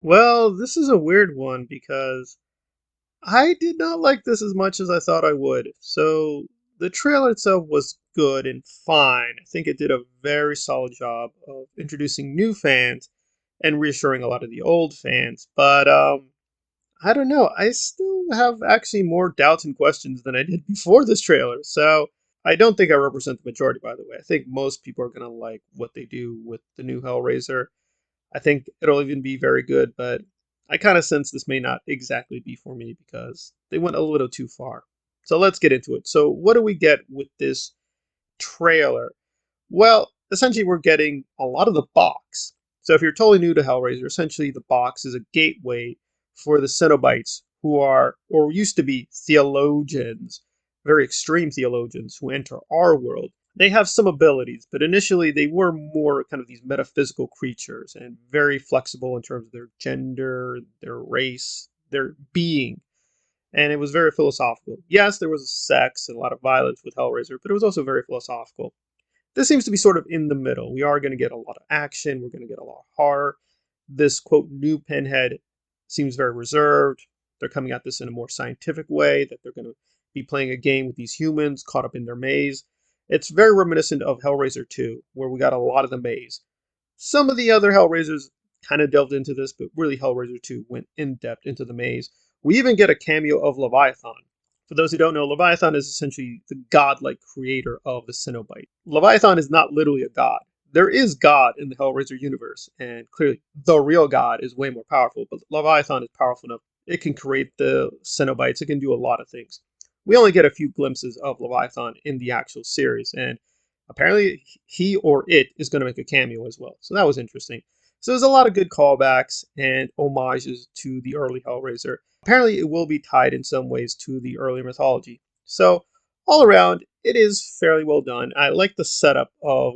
Well, this is a weird one because I did not like this as much as I thought I would. So, the trailer itself was good and fine. I think it did a very solid job of introducing new fans and reassuring a lot of the old fans. But I don't know. I still have actually more doubts and questions than I did before this trailer. So, I don't think I represent the majority, by the way. I think most people are going to like what they do with the new Hellraiser. I think it'll even be very good, but I kind of sense this may not exactly be for me because they went a little too far. So let's get into it. So, what do we get with this trailer? Well, essentially, we're getting a lot of the box. So, if you're totally new to Hellraiser, essentially the box is a gateway for the Cenobites, who are, or used to be, theologians, very extreme theologians who enter our world. They have some abilities, but initially they were more kind of these metaphysical creatures and very flexible in terms of their gender, their race, their being. And it was very philosophical. Yes, there was sex and a lot of violence with Hellraiser, but it was also very philosophical. This seems to be sort of in the middle. We are going to get a lot of action. We're going to get a lot of horror. This quote new Pinhead seems very reserved. They're coming at this in a more scientific way, that they're going to be playing a game with these humans caught up in their maze. It's very reminiscent of Hellraiser 2, where we got a lot of the maze. Some of the other Hellraisers kind of delved into this, but really Hellraiser 2 went in depth into the maze. We even get a cameo of Leviathan. For those who don't know, Leviathan is essentially the godlike creator of the Cenobite. Leviathan is not literally a god. There is God in the Hellraiser universe, and clearly the real God is way more powerful, but Leviathan is powerful enough. It can create the Cenobites, it can do a lot of things. We only get a few glimpses of Leviathan in the actual series, and apparently he or it is going to make a cameo as well. So that was interesting. So there's a lot of good callbacks and homages to the early Hellraiser. Apparently, it will be tied in some ways to the earlier mythology. So, all around, it is fairly well done. I like the setup of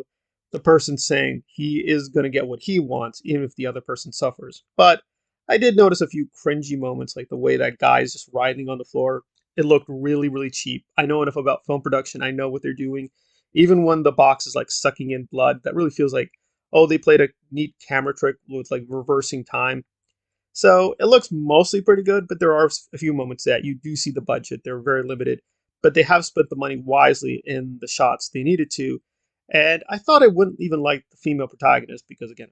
the person saying he is going to get what he wants, even if the other person suffers. But I did notice a few cringy moments, like the way that guy is just writhing on the floor. It looked really, really cheap. I know enough about film production. I know what they're doing. Even when the box is like sucking in blood, that really feels like, oh, they played a neat camera trick with like reversing time. So it looks mostly pretty good, but there are a few moments that you do see the budget. They're very limited, but they have spent the money wisely in the shots they needed to. And I thought I wouldn't even like the female protagonist because, again,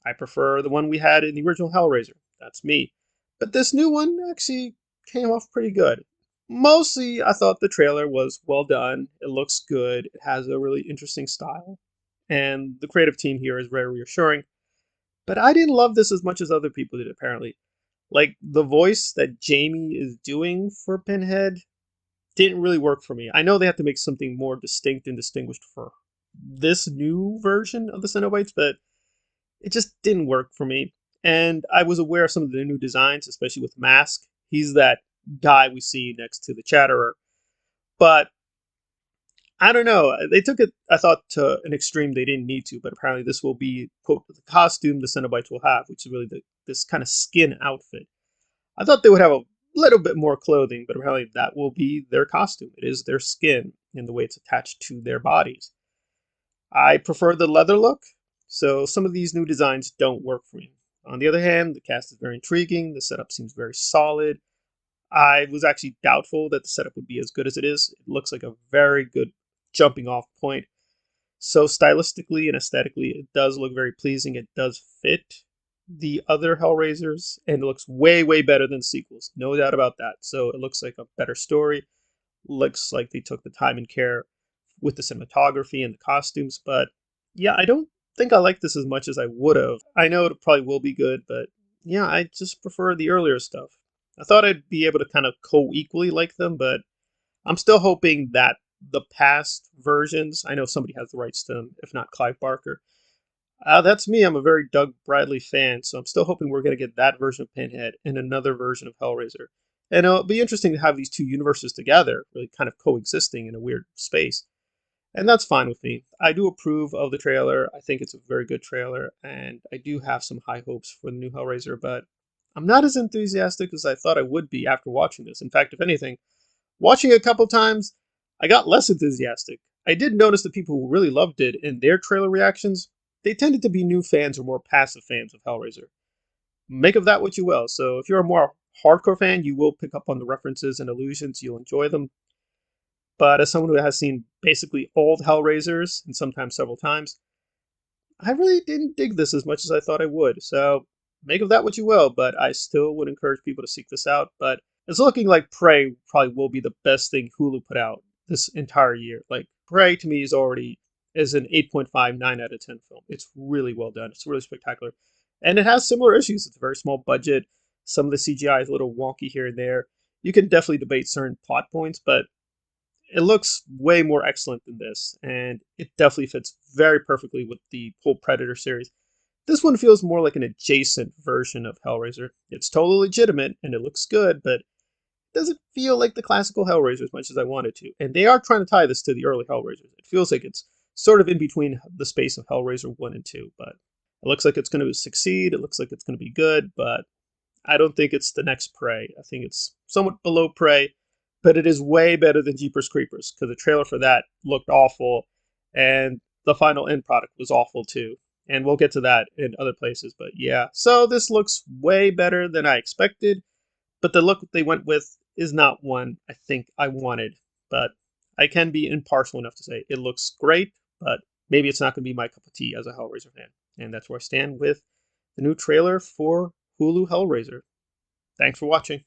I prefer the one we had in the original Hellraiser. That's me. But this new one actually came off pretty good. Mostly, I thought the trailer was well done. It looks good. It has a really interesting style. And the creative team here is very reassuring. But I didn't love this as much as other people did, apparently. Like, the voice that Jamie is doing for Pinhead didn't really work for me. I know they have to make something more distinct and distinguished for this new version of the Cenobites, but it just didn't work for me. And I was aware of some of the new designs, especially with Mask. He's that guy we see next to the Chatterer. But I don't know. They took it, I thought, to an extreme they didn't need to, but apparently this will be, quote, the costume the Cenobites will have, which is really this kind of skin outfit. I thought they would have a little bit more clothing, but apparently that will be their costume. It is their skin and the way it's attached to their bodies. I prefer the leather look, so some of these new designs don't work for me. On the other hand, the cast is very intriguing, the setup seems very solid. I was actually doubtful that the setup would be as good as it is. It looks like a very good jumping off point. So stylistically and aesthetically, it does look very pleasing. It does fit the other Hellraisers, and it looks way, way better than sequels. No doubt about that. So it looks like a better story. Looks like they took the time and care with the cinematography and the costumes. But yeah, I don't think I like this as much as I would have. I know it probably will be good, but yeah, I just prefer the earlier stuff. I thought I'd be able to kind of co-equally like them, but I'm still hoping that the past versions, I know somebody has the rights to them, if not Clive Barker. That's me. I'm a very Doug Bradley fan, so I'm still hoping we're going to get that version of Pinhead and another version of Hellraiser. And it'll be interesting to have these two universes together, really kind of coexisting in a weird space. And that's fine with me. I do approve of the trailer. I think it's a very good trailer, and I do have some high hopes for the new Hellraiser, but I'm not as enthusiastic as I thought I would be after watching this. In fact, if anything, watching it a couple times, I got less enthusiastic. I did notice the people who really loved it in their trailer reactions, they tended to be new fans or more passive fans of Hellraiser. make of that what you will. So if you're a more hardcore fan, you will pick up on the references and allusions. You'll enjoy them. But as someone who has seen basically all the Hellraisers, and sometimes several times, I really didn't dig this as much as I thought I would. So make of that what you will, but I still would encourage people to seek this out. But it's looking like Prey probably will be the best thing Hulu put out this entire year. Like Prey to me is an 8.5, 9 out of 10 film. It's really well done. It's really spectacular. And it has similar issues. It's a very small budget. Some of the CGI is a little wonky here and there. You can definitely debate certain plot points, but it looks way more excellent than this, and it definitely fits very perfectly with the whole Predator series. This one feels more like an adjacent version of Hellraiser. It's totally legitimate and it looks good, but it doesn't feel like the classical Hellraiser as much as I wanted to. And they are trying to tie this to the early Hellraisers. It feels like it's sort of in between the space of Hellraiser 1 and 2, but it looks like it's going to succeed. It looks like it's going to be good, but I don't think it's the next Prey. I think it's somewhat below Prey, but it is way better than Jeepers Creepers because the trailer for that looked awful, and the final end product was awful too. And we'll get to that in other places, but yeah. So this looks way better than I expected, but the look they went with is not one I think I wanted. But I can be impartial enough to say it looks great, but maybe it's not going to be my cup of tea as a Hellraiser fan. And that's where I stand with the new trailer for Hulu Hellraiser. Thanks for watching.